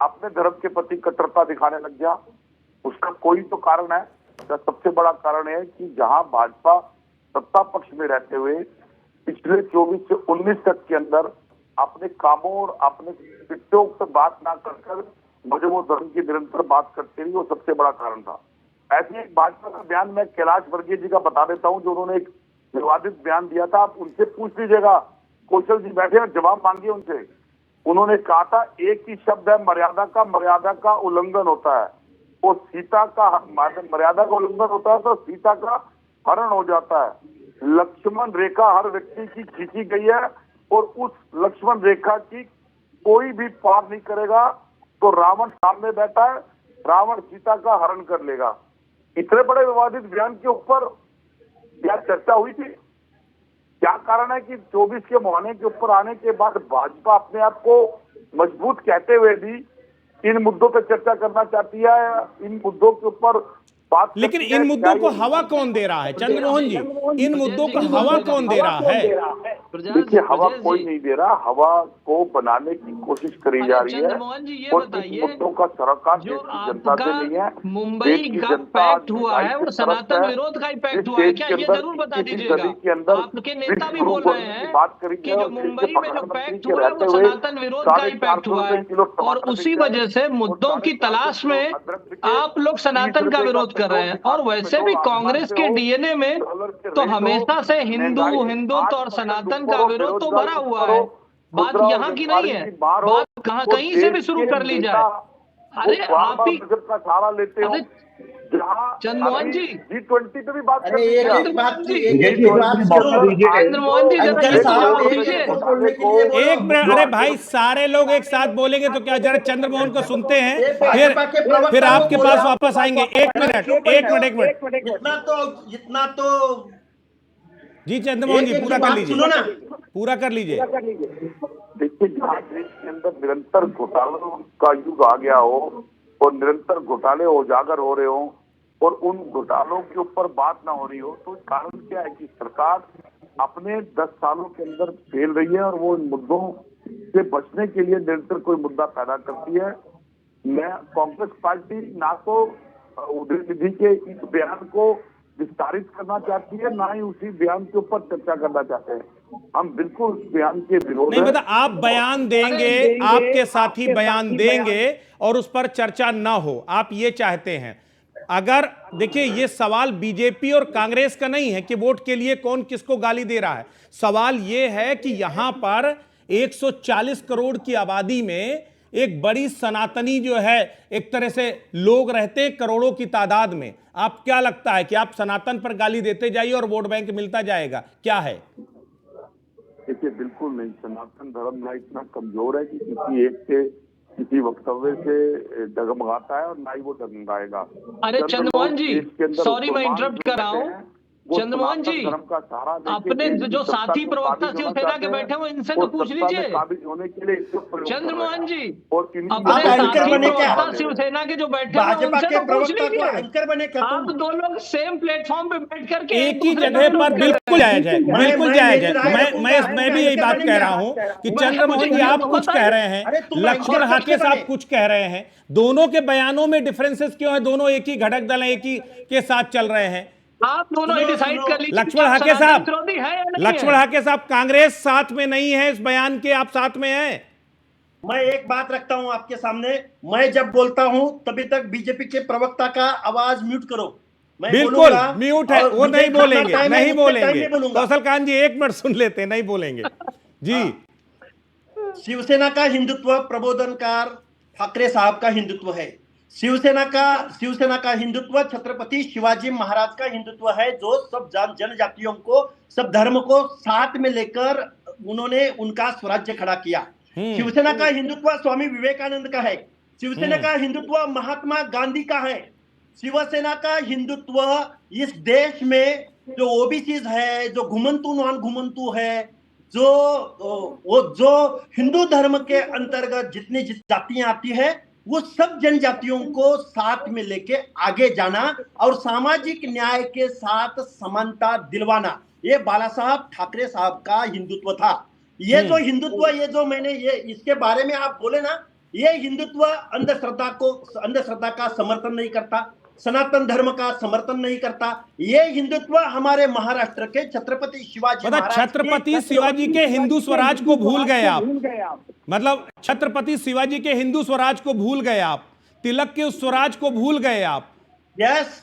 अपने धर्म के प्रति कट्टरता दिखाने लग गया। उसका कोई तो कारण है। सबसे बड़ा कारण है कि जहां भाजपा सत्ता पक्ष में रहते हुए पिछले 24 से 19 तक के अंदर अपने कामों और अपने पिट्टों पर बात ना कर मुझे वो धर्म की निरंतर बात करते रही, वो सबसे बड़ा कारण था। ऐसे एक भाजपा का बयान मैं कैलाश वर्गीय जी का बता देता हूं, जो उन्होंने एक विवादित बयान दिया था। आप उनसे पूछ लीजिएगा, कौशल जी बैठे हैं, जवाब मांगिए उनसे। उन्होंने कहा था एक ही शब्द है मर्यादा का उल्लंघन होता है, वो सीता का मर्यादा का उल्लंघन होता है तो सीता का हरण हो जाता है। लक्ष्मण रेखा हर व्यक्ति की खींची गई है और उस लक्ष्मण रेखा की कोई भी पार नहीं करेगा तो रावण सामने बैठा है, रावण सीता का हरण कर लेगा। इतने बड़े विवादित बयान के ऊपर क्या चर्चा हुई थी? क्या कारण है कि 24 के महीने के ऊपर आने के बाद भाजपा अपने आप को मजबूत कहते हुए भी इन मुद्दों पर चर्चा करना चाहती है, इन मुद्दों के ऊपर बात? लेकिन इन मुद्दों को हवा कौन दे रहा है चंद्रमोहन जी? इन मुद्दों को हवा कौन दे रहा है? देखिए, हवा कोई नहीं दे रहा, हवा को बनाने की कोशिश करी जा रही है। चंद्रमोहन जी ये और इन बताइए, मुद्दों का सरोकार जो जनता से नहीं है। आपका मुंबई का पैक्ट हुआ है वो सनातन विरोध का ही पैक्ट हुआ है क्या? ये जरूर बता दीजिएगा। आपके नेता भी बोल रहे हैं कि जो मुंबई में जो पैक्ट हुआ है वो सनातन विरोध का ही पैक्ट हुआ है, और उसी वजह से मुद्दों की तलाश में आप लोग सनातन का विरोध कर रहे हैं। और वैसे भी कांग्रेस के डीएनए में तो हमेशा से हिंदुत्व और सनातन का विरोध तो भरा हुआ है। बात यहाँ की नहीं है, बात कहीं से भी शुरू कर ली जाए। अरे आप ही का सहारा लेते हो, चंद्रमोहन जी G20 पे भी बात अरे एक करते एक बात चंद्रमोहन जी एक मिनट, अरे भाई सारे लोग एक साथ बोलेंगे तो क्या? जरा चंद्रमोहन को सुनते हैं, फिर आपके पास वापस आएंगे। एक मिनट। इतना तो जी चंद्रमोहन जी पूरा कर लीजिए, सुनो ना, पूरा कर लीजिए। देखिए, जहाँ देश के अंदर निरंतर घोटालों का युग आ गया हो और निरंतर घोटाले उजागर हो रहे हो और उन घोटालों के ऊपर बात ना हो रही हो, तो कारण क्या है कि सरकार अपने 10 सालों के अंदर फेल रही है और वो इन मुद्दों से बचने के लिए निरंतर कोई मुद्दा पैदा करती है। मैं कांग्रेस पार्टी ना तो उदयनिधि के इस बयान को विस्तारित करना चाहती है, ना ही उसी बयान के ऊपर चर्चा करना चाहते हैं। हम बिल्कुल उस बयान के विरोध नहीं, मतलब आप बयान देंगे, आपके साथी बयान देंगे और उस पर चर्चा ना हो, आप ये चाहते हैं? अगर देखिए, ये सवाल बीजेपी और कांग्रेस का नहीं है कि वोट के लिए कौन किसको गाली दे रहा है। सवाल ये है कि यहां पर 140 करोड़ की आबादी में एक बड़ी सनातनी जो है, एक तरह से लोग रहते हैं करोड़ों की तादाद में। आप क्या लगता है कि आप सनातन पर गाली देते जाइए और वोट बैंक मिलता जाएगा? क्या है? देखिए, बिल्कुल नहीं। सनातन धर्म ना इतना कमजोर है कि किसी एक के किसी वक्तव्य से डगमगाता है और ना ही वो डगमगाएगा। अरे चंद्रमोहन जी, सॉरी मैं इंटरप्ट कर रहा हूँ। चंद्रमोहन जी, अपने जो साथी प्रवक्ता शिवसेना के बैठे हो इनसे तो पूछ लीजिए। चंद्रमोहन जी, अपने साथी प्रवक्ता शिवसेना के जो बैठे हैं उनसे तो पूछ लीजिए। आप दो लोग सेम प्लेटफॉर्म पे बैठ करके एक ही जगह पर बिल्कुल जायज है, बिल्कुल जायज है। मैं भी यही बात कह रहा हूं कि चंद्रमोहन जी आप कुछ कह रहे हैं, लक्ष्मण हाके साहब कुछ कह रहे हैं। दोनों के बयानों में डिफरेंसेस क्यों है? दोनों एक ही घटक दल है, एक ही के साथ चल रहे हैं। आप दोनों ही डिसाइड कर लीजिए। लक्ष्मण हाके साहब, कांग्रेस साथ में नहीं है इस बयान के, आप साथ में हैं। मैं एक बात रखता हूं आपके सामने, मैं जब बोलता हूं तभी तक बीजेपी के प्रवक्ता का आवाज म्यूट करो। मैं बिल्कुल म्यूट है, वो नहीं बोलेंगे, नहीं बोलेंगे। कौशल कांत जी 1 मिनट सुन लेते हैं, नहीं बोलेंगे जी। शिवसेना का हिंदुत्व प्रबोधनकार ठाकरे साहब का हिंदुत्व है। शिवसेना का हिंदुत्व छत्रपति शिवाजी महाराज का हिंदुत्व है, जो सब जनजातियों को, सब धर्म को साथ में लेकर उन्होंने उनका स्वराज्य खड़ा किया। शिवसेना का हिंदुत्व स्वामी विवेकानंद का है। शिवसेना का हिंदुत्व महात्मा गांधी का है। शिवसेना का हिंदुत्व इस देश में जो ओबीसीज है, जो घुमंतु नॉन घुमंतु है, जो हिंदू धर्म के अंतर्गत जितनी जातियां आती है, वो सब जनजातियों को साथ में लेके आगे जाना और सामाजिक न्याय के साथ समानता दिलवाना, ये बाला साहब ठाकरे साहब का हिंदुत्व था। ये जो हिंदुत्व, ये जो मैंने ये इसके बारे में आप बोले ना, ये हिंदुत्व अंधश्रद्धा का समर्थन नहीं करता, सनातन धर्म का समर्थन नहीं करता। ये हिंदुत्व हमारे महाराष्ट्र के छत्रपति शिवाजी महाराज, छत्रपति शिवाजी के हिंदू स्वराज को भूल गए आप। मतलब छत्रपति शिवाजी के हिंदू स्वराज को भूल गए आप, तिलक के उस स्वराज को भूल गए आप। यस,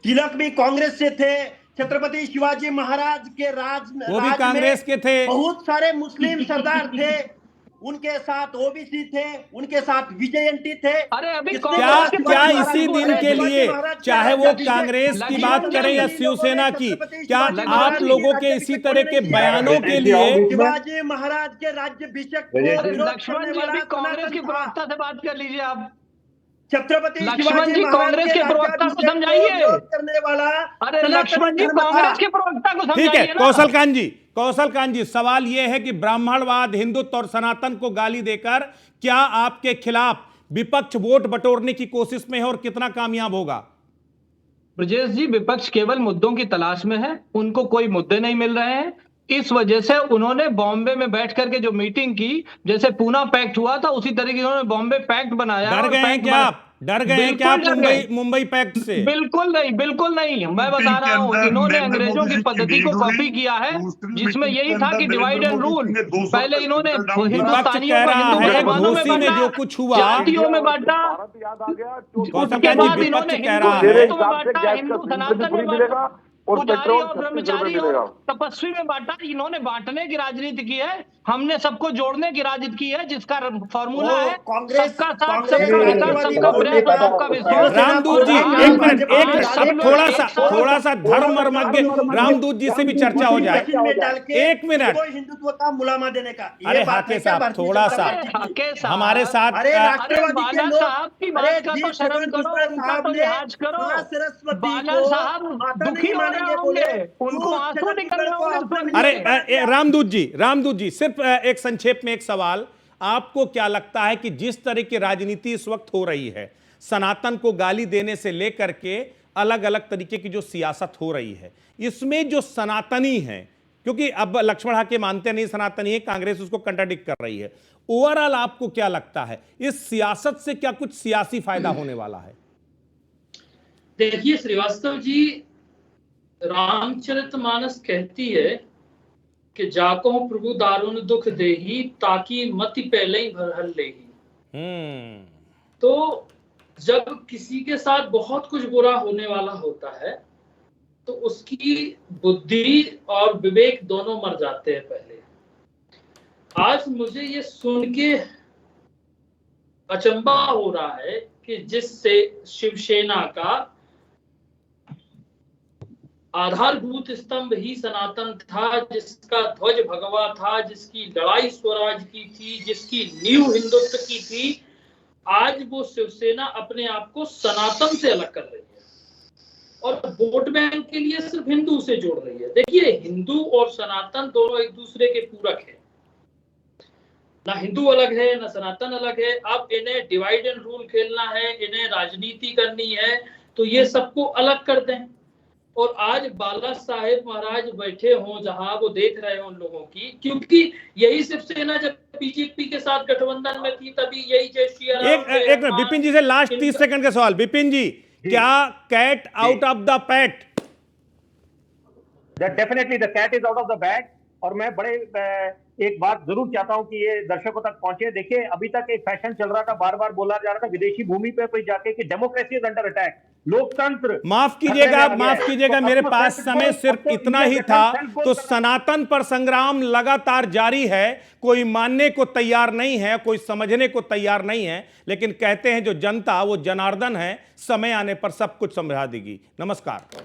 तिलक भी कांग्रेस से थे, छत्रपति शिवाजी महाराज के वो भी कांग्रेस के थे। बहुत सारे मुस्लिम सरदार थे, उनके साथ ओबीसी थे, उनके साथ विजयंती थे। अरे अभी क्या इसी दिन के लिए, चाहे वो कांग्रेस की बात करें या शिवसेना की, क्या आप लोगों के इसी तरह के बयानों के लिए शिवाजी महाराज के राज्याभिषेक को विरोध लक्ष्मण करने जी वाला अभी कांग्रेस के सनातन था। प्रवक्ता से बात कर लीजिए आप। छत्रपति लक्ष्मण जी शिवाजी महाराज कांग्रेस के प्रवक्ता को समझाइए। विरोध करने वाला अरे सनातन लक्ष्मण जी धर्म था। कांग्रेस के प्रवक्ता को ठीक है। समझाइए ना। कौशल कांत जी, सवाल यह है कि ब्राह्मणवाद, हिंदुत्व और सनातन को गाली देकर क्या आपके खिलाफ विपक्ष वोट बटोरने की कोशिश में है और कितना कामयाब होगा? ब्रजेश जी, विपक्ष केवल मुद्दों की तलाश में है, उनको कोई मुद्दे नहीं मिल रहे हैं। इस वजह से उन्होंने बॉम्बे में बैठ करके जो मीटिंग की, जैसे पूना पैक्ट हुआ था उसी तरीके उन्होंने बॉम्बे पैक्ट बनाया। डर गए हैं क्या आप? डर गए हैं क्या आप मुंबई पैक्ट से? बिल्कुल नहीं, बिल्कुल नहीं। मैं बता रहा हूँ, इन्होंने अंग्रेजों की पद्धति को कॉपी किया है, जिसमें यही था कि डिवाइड एंड रूल। पहले इन्होंने हिंदुस्तानियों को हिंदू मुसलमानों में बांटा, जो कुछ हुआ जातियों में बांटा, याद आ गया। उसके बाद इन्होंने हिंदू में बांटा, हिंदू सनातन में बांटा, पुजारी और ब्रह्मचारी और तपस्वी में बांटा। इन्होंने बांटने की राजनीति की है, हमने सबको जोड़ने की राजनीति की है, जिसका फॉर्मूला है सबका साथ, सबका विकास, सबका प्रयास और सबका विश्वास। रामदूत जी एक मिनट, अब थोड़ा सा धर्म मर्मज्ञ रामदूत जी से भी चर्चा हो जाए। एक मिनट, हिंदुत्व का मुलामा देने का। अरे हाके साहब, थोड़ा सा हमारे साथ राष्ट्रवादी साहब की बात का तो शर्म करो, उनका तो लिहाज करो। बाला साहब दुखी हो रहे होंगे, उनको आंसू निकल रहे होंगे। अरे रामदूत जी सिर्फ एक संक्षेप में एक सवाल, आपको क्या लगता है कि जिस तरह की राजनीति इस वक्त हो रही है, सनातन को गाली देने से लेकर के अलग अलग तरीके की जो सियासत हो रही है, इसमें जो सनातनी है, क्योंकि अब लक्ष्मण हाके मानते नहीं सनातनी है, कांग्रेस उसको कंट्राडिक्ट कर रही है, ओवरऑल आपको क्या लगता है इस सियासत से क्या कुछ सियासी फायदा होने वाला है? देखिए श्रीवास्तव जी, रामचरितमानस कहती है कि जाको प्रभु दारुण दुख देही, ताकि मति पहले ही भरहल लेही। तो जब किसी के साथ बहुत कुछ बुरा होने वाला होता है तो उसकी बुद्धि और विवेक दोनों मर जाते हैं पहले। आज मुझे ये सुन के अचंभा हो रहा है कि जिससे शिवसेना का आधारभूत स्तंभ ही सनातन था, जिसका ध्वज भगवा था, जिसकी लड़ाई स्वराज की थी, जिसकी नींव हिंदुत्व की थी, आज वो शिवसेना अपने आप को सनातन से अलग कर रही है और वोट बैंक के लिए सिर्फ हिंदू से जोड़ रही है। देखिए, हिंदू और सनातन दोनों एक दूसरे के पूरक है, ना हिंदू अलग है ना सनातन अलग है। अब इन्हें डिवाइड एंड रूल खेलना है, इन्हें राजनीति करनी है, तो ये सबको अलग कर दें। और आज बाला साहेब महाराज बैठे हों जहां, वो देख रहे हो उन लोगों की, क्योंकि यही शिवसेना जब बीजेपी के साथ गठबंधन में थी तभी यही जय श्री राम। एक विपिन जी से लास्ट 30 सेकंड का सवाल। विपिन जी, क्या cat out of the pat? Definitely the cat is out of the bag. और मैं बड़े एक बात जरूर चाहता हूं कि ये दर्शकों तक पहुंचे। देखिए, अभी तक एक फैशन चल रहा था, बार बार बोला जा रहा था विदेशी भूमि पे जाके कि डेमोक्रेसी इज अंडर अटैक, लोकतंत्र। माफ कीजिएगा मेरे पास समय सिर्फ इतना ही था। तो सनातन पर संग्राम लगातार जारी है, कोई मानने को तैयार नहीं है, कोई समझने को तैयार नहीं है, लेकिन कहते हैं जो जनता वो जनार्दन है, समय आने पर सब कुछ समझा देगी। नमस्कार।